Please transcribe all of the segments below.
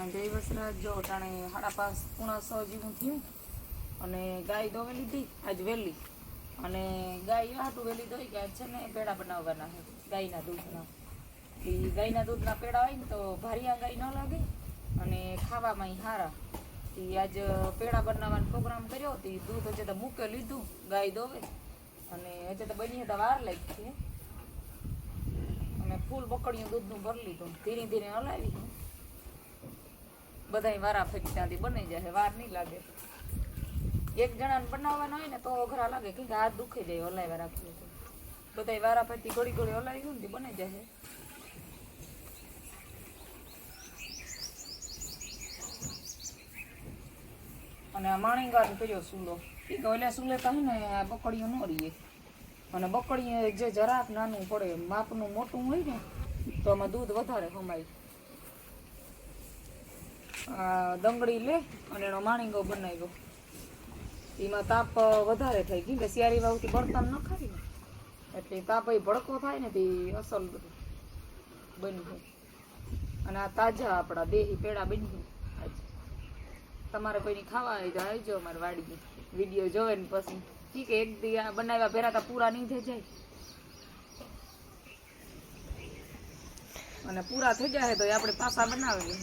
જય વસરાજ જો ટાણે 5:30 પોણા 6 જેવું થયું અને ગાય દોવે લીધી આજ વહેલી અને ગાય હાટું વહેલી દોઈ કે આજ છે ને પેડા બનાવવાના છે ગાયના દૂધના. એ ગાયના દૂધના પેડા હોય ને તો ભારિયા ગાય ન લાગે અને ખાવામાં સારા. એ આજ પેડા બનાવવાનો પ્રોગ્રામ કર્યો તો દૂધ હજે તો મૂકે લીધું ગાય દોવે અને હજે તો બની તો વાર લાગી છે અને ફૂલ બકડીયું દૂધનું ભરી લીધું. ધીરે ધીરે હલાવી બધાય વારા ફેરી ત્યાંથી બની જાય, વાર નહીં લાગે. એક જણાને બનાવવાના હોય ને તો અઘરા લાગે કે હાથ દુખી જાય હલાવ્યા રાખીએ તો. બધાય વારા ફેરથી ઘડી ઘડી હલાવી ને બની જાય. અને આ માણીગાર કર્યો સૂલો એ કે ઓલા સૂલે કહે ને આ બકડીઓ ન રહીએ અને બકડી જે જરાક નાનું પડે માપનું મોટું હોય ને તો આમાં દૂધ વધારે ખમાય. દંગડી લે અને એનો માણીગો બનાવ્યો. એમાં તાપ વધારે થાય કેમ કે શિયાળી વાવથી બળતણ ન ખાય ને એટલે તાપ એ ભડકો થાય ને તે અસલ બની જાય. અને આ તાજા આપણા દેહી પેડા બની જાય. તમારે કોઈની ખાવા આવી જાય આવજો અમારે વાડીની વિડીયો જોવે ને પછી ઠીક એક દી આ બનાવ્યા ભેરા તા પૂરા નહીં થઈ જાય અને પૂરા થઈ જાય તો આપણે પાછા બનાવીએ.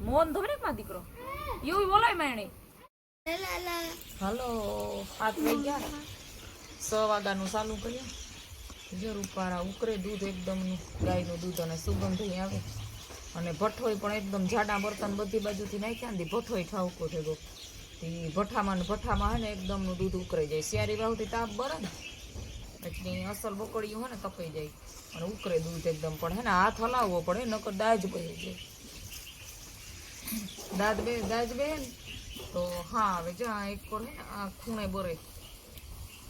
મોહન ધોરે માં દીકરો એવું બોલાય મેણે. હાલો 7 વાગ્યા 6 વાગ્યાનું ચાલુ કર્યા. જો રૂપારા ઉકરે દૂધ એકદમ ગાયનું દૂધ અને સુગંધ આવે અને ભઠ્ઠોય પણ એકદમ જાડા બર્તન બધી બાજુથી નાખ્યા ને ભઠ્ઠોય ઠાવકો થયો. ભઠ્ઠામાં ને ભઠ્ઠામાં હે ને એકદમનું દૂધ ઉકરાઈ જાય. શિયાળી વાવથી તાપ બરે ને એટલે અસલ બકડીયું હોય ને તપાઈ જાય અને ઉકરે દૂધ એકદમ. પણ હે ને હાથ હલાવવો પડે નકર દાજ બે જાય. દાજ બે ને તો હા આવે જો આ એક કોર હે ને આ ખૂણે બરે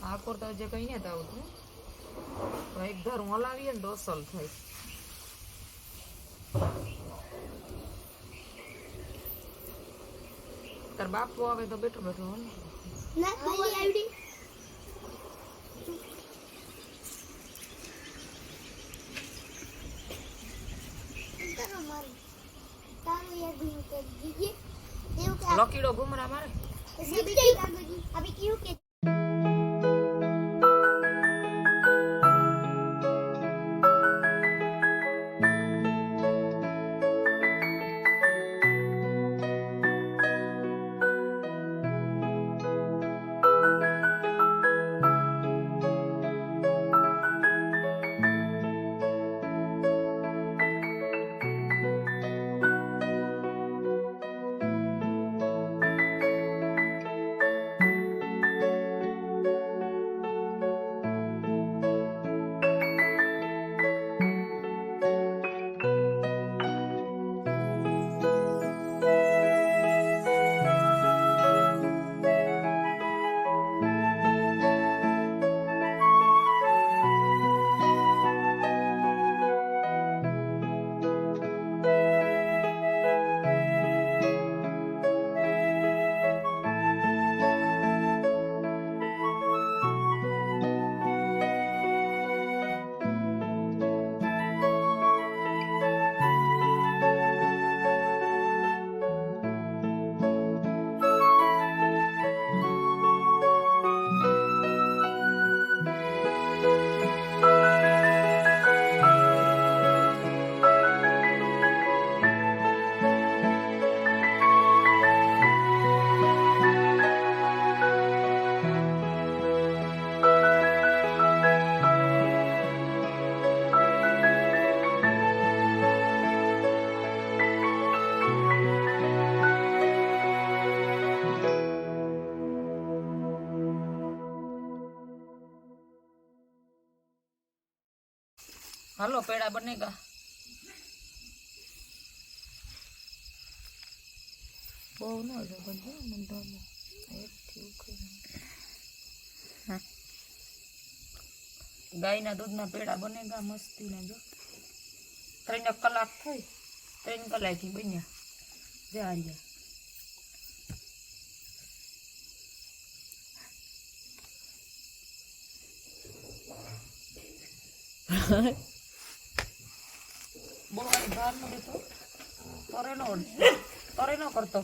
આ કોર તો જે કઈ નથી આવતું તો એક ધારું હલાવીએ ને તો અસલ થાય. તાર બાપુ આવે તો બેઠો બેઠો હલાવે. લકીડો ઘુમરા મારે હાલો પેડા બનેગા. બહુ ન ગાયના દૂધના પેડા બને ગા મસ્તી ને જો 3 કલાક થઈ 3 કલાકથી બન્યા જારિયા બોલાઈ બહાર નો દેતો તરે નો કરતો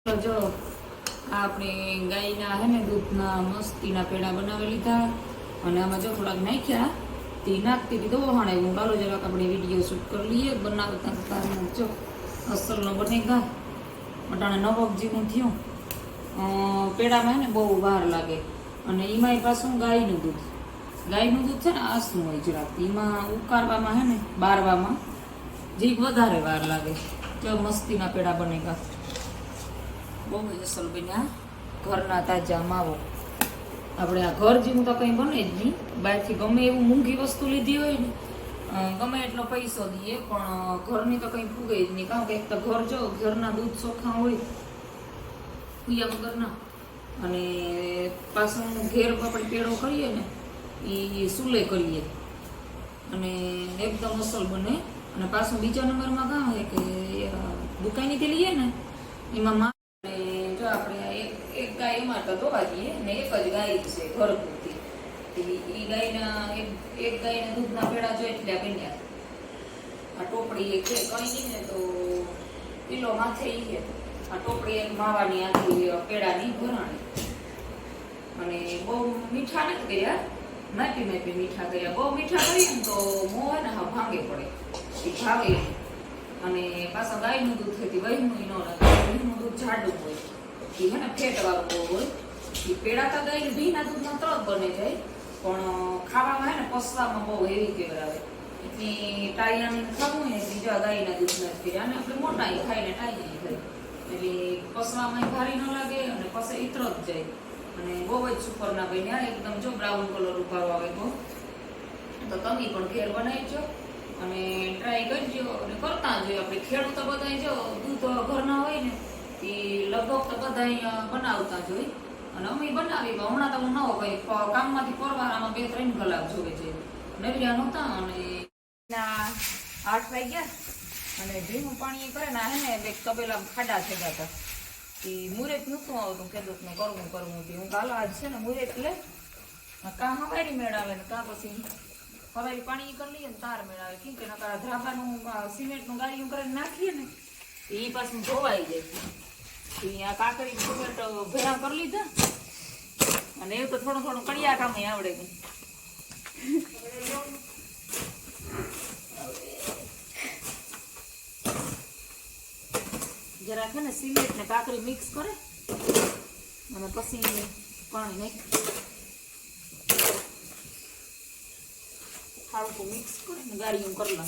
જો આપણે ગાયના હે ને દૂધના મસ્તીના પેડા બનાવી લીધા અને આમાં જો થોડાક નાખ્યા તે નાખતી હતી તો વહાણે હું બાલો જરાક આપણે વિડીયો શૂટ કરી લઈએ બનાવતા તારમાં જો અસલનો બનેગા અટાણે નવક જેવું થયું પેડામાં હે ને બહુ વાર લાગે અને એમાંય પાછું ગાયનું દૂધ છે ને આસનું હોય જરાક એમાં ઉકાળવામાં હે ને બારવામાં જીભ વધારે વાર લાગે જો મસ્તીના પેડા બનેગા બહુ જ અસલ બન્યા ઘરના તાજા માવો આપણે આ ઘર જેવું તો કંઈ બને જ નહીં બહારથી ગમે એવું મોંઘી વસ્તુ લીધી હોય ને ગમે એટલો પૈસો દઈએ પણ ઘરની તો કંઈ પૂગે જ નહીં કારણ કે એક તો ઘર જો ઘરના દૂધ ચોખ્ખા હોય પીયા વગરના અને પાછું ઘેર આપણે પેડો કરીએ ને એ સુલે કરીએ અને એકદમ અસલ બને અને પાછું બીજા નંબરમાં કામ હોય કે દુકાનેથી લઈએ ને એમાં જો આપણે એક ગાય એમાં તો ધોવા દઈએ ને એક જ ગાય છે ઘરગુતી એ ગાયના એક ગાયના દૂધના પેડા જો એટલા બન્યા આ ટોપડી એક છે કંઈ નહીં ને તો કિલો માથે છે આ ટોપડી એક માવાની આખી પેડાની ભરાણી અને બહુ મીઠા નથી કર્યા માપી મીઠા કર્યા બહુ મીઠા કરીએ ને તો મોં ને હા ભાંગે પડે એ ભાવે અને પાછા ગાયનું દૂધ થતી વહીનું વહીનું દૂધ જાડું હોય એ હે ને ફેટ વાળું બહુ હોય એ પેડા તો ગાયનું ભીના દૂધમાં તરત બને જાય પણ ખાવામાં હે ને પસવામાં બહુ હેવી કેવરાવે એટલી ટાળિયાની ખાવું હોય ને બીજા ગાયના દૂધના જ કર્યા અને આપણે મોટા ખાઈને ટાળી જાય એટલે પસવામાં ભારી ન લાગે અને પછી ઇતરો જ જાય અને બહુ જ સુપરના બન્યા એકદમ જો બ્રાઉન કલર ઉભારો આવે તો તમે પણ ઘેર બનાવીજો અને ટ્રાય કરજો અને કરતા જોઈએ આપણે ખેડૂતો બધા જો દૂધ ઘરના હોય ને એ લગભગ તો બધા બનાવતા જ હોય અને અમે બનાવી હમણાં તો હું ન હોય કંઈ કામમાંથી પરવારામાં 2-3 કલાક જોવે છે નવ્યા નહોતા અને 8 વાગ્યા અને ધીમું પાણી કરે ને હે ને બે તબેલામાં ખાડા થઈ ગયા હતા એ મુરેત નહોતું આવતું ખેડૂતનું કરવું હું કાલો આજ છે ને મુરેત લે કાં હવારી મેળાવે ને કાં પછી હવારી પાણી કરી લઈએ ને તાર મેળાવે કેમ કે નકાર ધ્રાબાનું સિમેન્ટનું ગાડીઓ કરીને નાખીએ ને એ પાછું ધોવાઈ જાય આ કાકરી સિમેન્ટ ભેરા કરી લીધા અને એવું તો થોડું કડિયા કામ આવડે જરા છે ને સિમેન્ટ ને કાકરી મિક્સ કરે અને પછી પાણી નાખી હાડકું મિક્સ કરીને ગાડીઓ કરી લે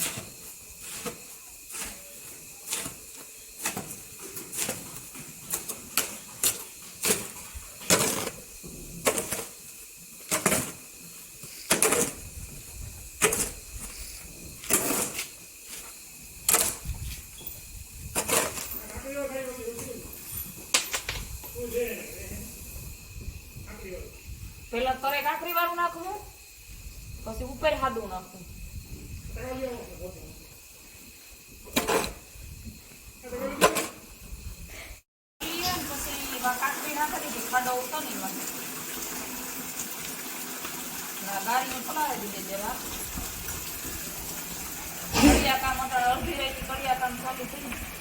પેલા તરે કાકરી વાળું નાખવું પછી ઉપર હાદું નાખવું પછી કાકરી નાખી દીધી ખાડો ઉતો ને ગાડીને પલાવી દીધી જરા કડિયા કામ અડધી રહી કડિયા કામ ચાલુ થઈ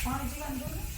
પાણી જીવાનું જોઈએ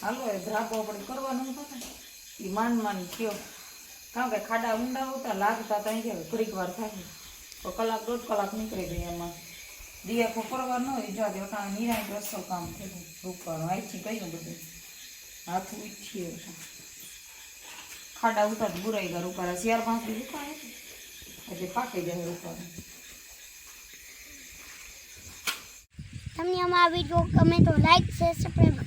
હાલો એ ધ્રાપો આપણે કરવાનું હતો ને એ માન થયો, કારણ કે ખાડા ઊંડા હોતા લાગતા ત્યાં ગયા ઘડીક વાર થાય તો કલાક 1.5 કલાક નીકળી ગઈ એમાં. દિયાખો કરવા ન હોય જો દેવતા નિરાય રસો કામ થયું રૂપારું આઈથી ગયું બધું હાથું ઈચ્છીએ ખાડા ઉતા બુરાઈ ગયા રૂપારા 4-5 દી રૂપાય એટલે પાકી જાય રૂપારું. તમને અમારા વિડીયો ગમે તો લાઈક શેર સબસ્ક્રાઇબ